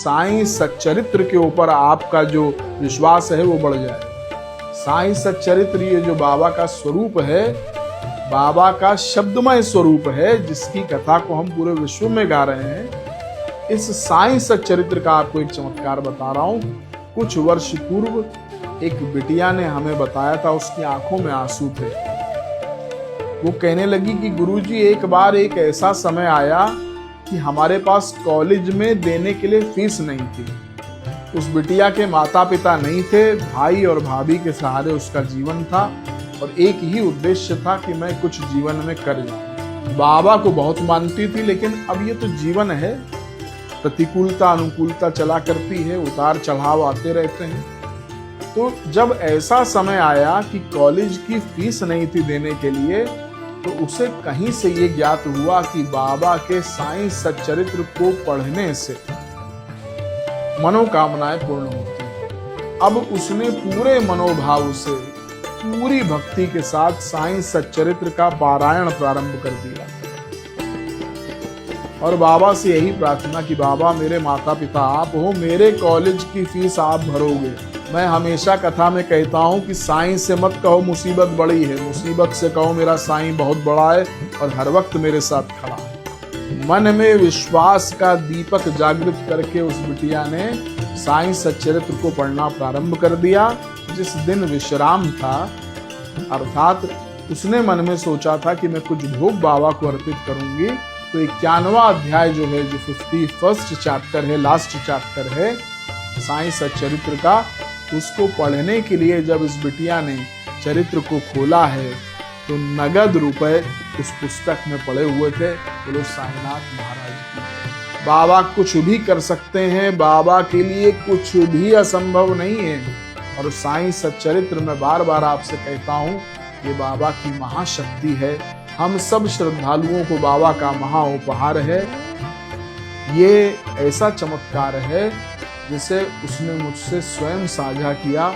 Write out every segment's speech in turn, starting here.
साईं सच्चरित्र के ऊपर आपका जो विश्वास है वो बढ़ जाए। साईं सच्चरित्र ये जो बाबा का स्वरूप है, बाबा का शब्दमय स्वरूप है, जिसकी कथा को हम पूरे विश्व में गा रहे हैं। इस साईं सच्चरित्र का आपको एक चमत्कार बता रहा हूं। कुछ वर्ष पूर्व एक बिटिया ने हमें बताया था, उसकी आंखों में आंसू थे। वो कहने लगी कि गुरुजी एक बार एक ऐसा समय आया कि हमारे पास कॉलेज में देने के लिए फीस नहीं थी। उस बिटिया के माता पिता नहीं थे, भाई और भाभी के सहारे उसका जीवन था और एक ही उद्देश्य था कि मैं कुछ जीवन में कर जाऊं। बाबा को बहुत मानती थी, लेकिन अब ये तो जीवन है, प्रतिकूलता अनुकूलता चला करती है, उतार चढ़ाव आते रहते हैं। तो जब ऐसा समय आया कि कॉलेज की फीस नहीं थी देने के लिए, तो उसे कहीं से ये ज्ञात हुआ कि बाबा के साईं सच्चरित्र को पढ़ने से मनोकामनाएं पूर्ण होती हैं। अब उसने पूरे मनोभाव से, पूरी भक्ति के साथ साईं सच्चरित्र का पारायण प्रारंभ कर दिया और बाबा से यही प्रार्थना कि बाबा मेरे माता पिता आप हो, मेरे कॉलेज की फीस आप भरोगे। मैं हमेशा कथा में कहता हूँ कि साईं से मत कहो मुसीबत बड़ी है, मुसीबत से कहो मेरा साईं बहुत बड़ा है और हर वक्त मेरे साथ खड़ा है। मन में विश्वास का दीपक जागृत करके उस बिटिया ने साईं सच्चरित्र को पढ़ना प्रारंभ कर दिया। जिस दिन विश्राम था, अर्थात उसने मन में सोचा था कि मैं कुछ भोग बाबा को अर्पित करूंगी, तो 91वां अध्याय जो है, जो 51st चैप्टर है, लास्ट चैप्टर है साईं सच्चरित्र का, उसको पढ़ने के लिए जब इस बिटिया ने चरित्र को खोला है तो नगद रुपए उस पुस्तक में पड़े हुए थे। बोलो साईनाथ महाराज की। बाबा कुछ भी कर सकते हैं, बाबा के लिए कुछ भी असंभव नहीं है। और साईं सच्चरित्र में बार बार आपसे कहता हूँ, ये बाबा की महाशक्ति है, हम सब श्रद्धालुओं को बाबा का महा उपहार है। ये ऐसा चमत्कार है जिसे उसने मुझसे स्वयं साझा किया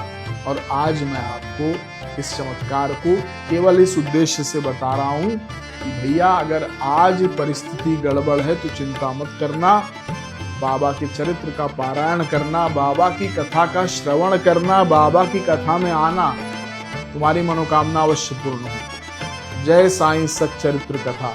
और आज मैं आपको इस चमत्कार को केवल इस उद्देश्य से बता रहा हूं कि भैया अगर आज परिस्थिति गड़बड़ है तो चिंता मत करना, बाबा के चरित्र का पारायण करना, बाबा की कथा का श्रवण करना, बाबा की कथा में आना, तुम्हारी मनोकामना अवश्य पूर्ण हो। जय साईं सच्चरित्र कथा।